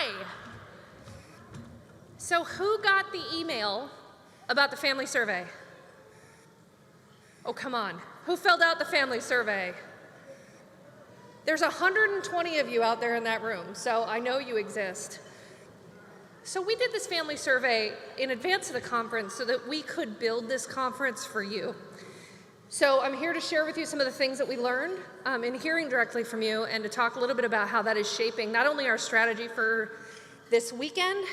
Hi. So who got the email about the family survey? Oh, come on. Who filled out the family survey? There's 120 of you out there in that room, so I know you exist. So we did this family survey in advance of the conference so that we could build this conference for you. So I'm here to share with you some of the things that we learned in hearing directly from you, and to talk a little bit about how that is shaping not only our strategy for this weekend,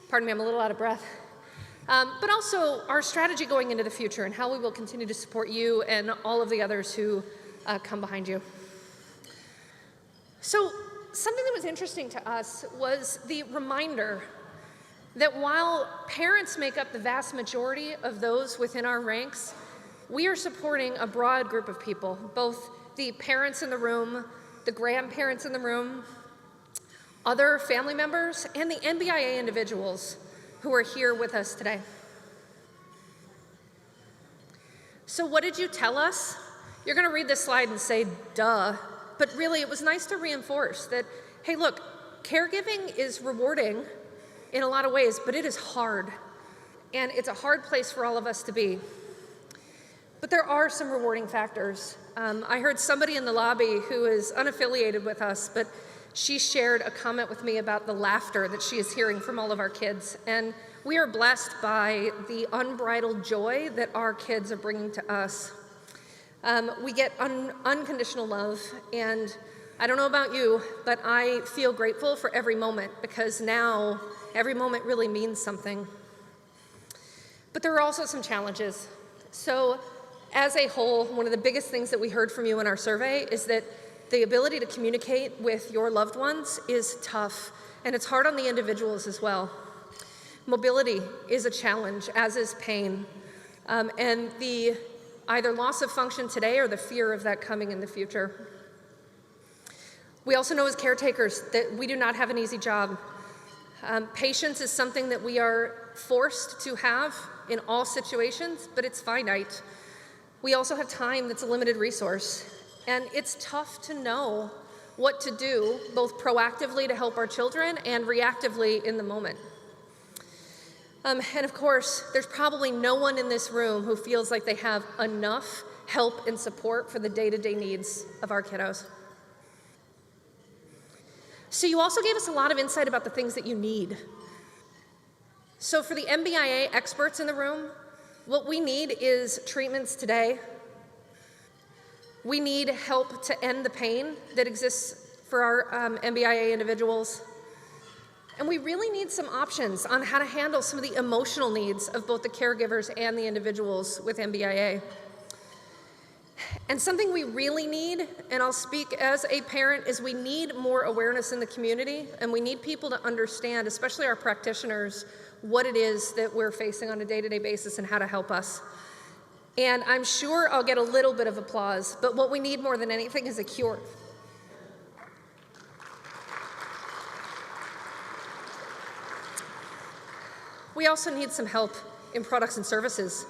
pardon me, I'm a little out of breath, but also our strategy going into the future and how we will continue to support you and all of the others who come behind you. So something that was interesting to us was the reminder that while parents make up the vast majority of those within our ranks, we are supporting a broad group of people, both the parents in the room, the grandparents in the room, other family members, and the NBIA individuals who are here with us today. So what did you tell us? You're going to read this slide and say, duh, but really it was nice to reinforce that, hey, look, caregiving is rewarding in a lot of ways, but it is hard, and it's a hard place for all of us to be. But there are some rewarding factors. I heard somebody in the lobby who is unaffiliated with us, but she shared a comment with me about the laughter that she is hearing from all of our kids. And we are blessed by the unbridled joy that our kids are bringing to us. We get unconditional love, and I don't know about you, but I feel grateful for every moment, because now every moment really means something. But there are also some challenges. So as a whole, one of the biggest things that we heard from you in our survey is that the ability to communicate with your loved ones is tough, and it's hard on the individuals as well. Mobility is a challenge, as is pain, and the either loss of function today or the fear of that coming in the future. We also know as caretakers that we do not have an easy job. Patience is something that we are forced to have in all situations, but it's finite. We also have time that's a limited resource, and it's tough to know what to do, both proactively to help our children and reactively in the moment. And of course, there's probably no one in this room who feels like they have enough help and support for the day-to-day needs of our kiddos. So you also gave us a lot of insight about the things that you need. So for the NBIA experts in the room, what we need is treatments today. We need help to end the pain that exists for our NBIA individuals. And we really need some options on how to handle some of the emotional needs of both the caregivers and the individuals with NBIA. And something we really need, and I'll speak as a parent, is we need more awareness in the community, and we need people to understand, especially our practitioners, what it is that we're facing on a day-to-day basis and how to help us. And I'm sure I'll get a little bit of applause, but what we need more than anything is a cure. We also need some help in products and services.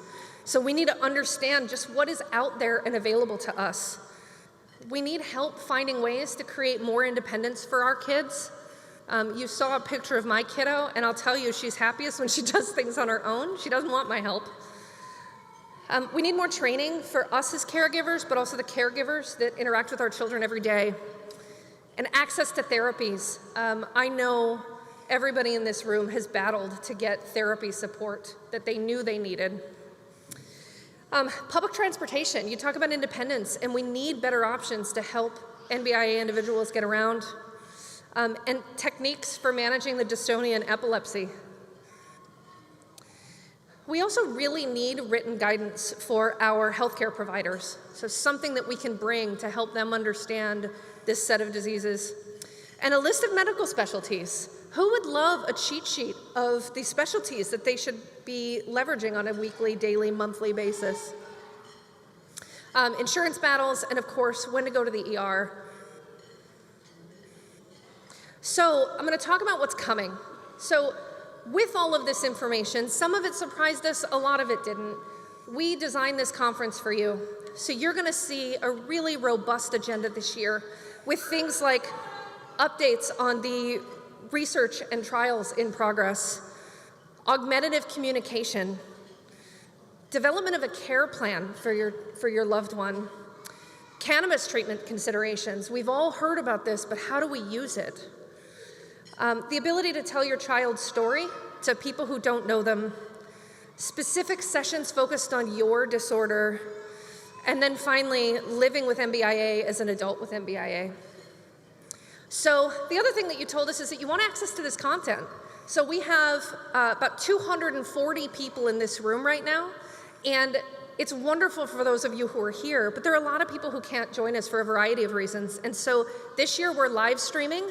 So we need to understand just what is out there and available to us. We need help finding ways to create more independence for our kids. You saw a picture of my kiddo, and I'll tell you, she's happiest when she does things on her own. She doesn't want my help. We need more training for us as caregivers, but also the caregivers that interact with our children every day. And access to therapies. I know everybody in this room has battled to get therapy support that they knew they needed. Public transportation, you talk about independence, and we need better options to help NBIA individuals get around. And techniques for managing the dystonia and epilepsy. We also really need written guidance for our healthcare providers, so something that we can bring to help them understand this set of diseases. And a list of medical specialties. Who would love a cheat sheet of the specialties that they should be leveraging on a weekly, daily, monthly basis? Insurance battles, and of course, when to go to the ER. So I'm going to talk about what's coming. So with all of this information, some of it surprised us, a lot of it didn't. We designed this conference for you. So you're going to see a really robust agenda this year with things like updates on the research and trials in progress, augmentative communication, development of a care plan for your loved one, cannabis treatment considerations. We've all heard about this, but how do we use it? The ability to tell your child's story to people who don't know them, specific sessions focused on your disorder, and then finally, living with NBIA as an adult with NBIA. So the other thing that you told us is that you want access to this content. So we have about 240 people in this room right now, and it's wonderful for those of you who are here, but there are a lot of people who can't join us for a variety of reasons. And so this year we're live streaming,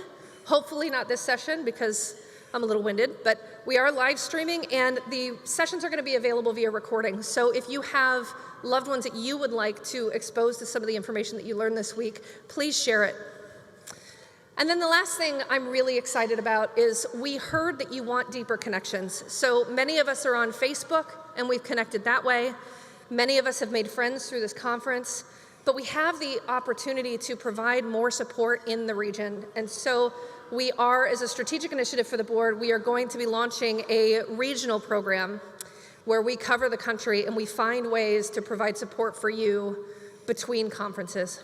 hopefully not this session because I'm a little winded, but we are live streaming, and the sessions are going to be available via recording. So if you have loved ones that you would like to expose to some of the information that you learned this week, please share it. And then the last thing I'm really excited about is we heard that you want deeper connections. So many of us are on Facebook, and we've connected that way. Many of us have made friends through this conference, but we have the opportunity to provide more support in the region. And so we are, as a strategic initiative for the board, we are going to be launching a regional program where we cover the country and we find ways to provide support for you between conferences.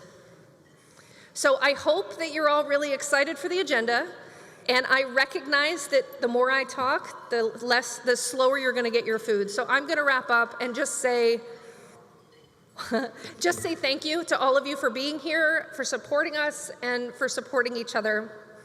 So I hope that you're all really excited for the agenda, and I recognize that the more I talk, the slower you're going to get your food. So I'm going to wrap up and just say thank you to all of you for being here, for supporting us, and for supporting each other.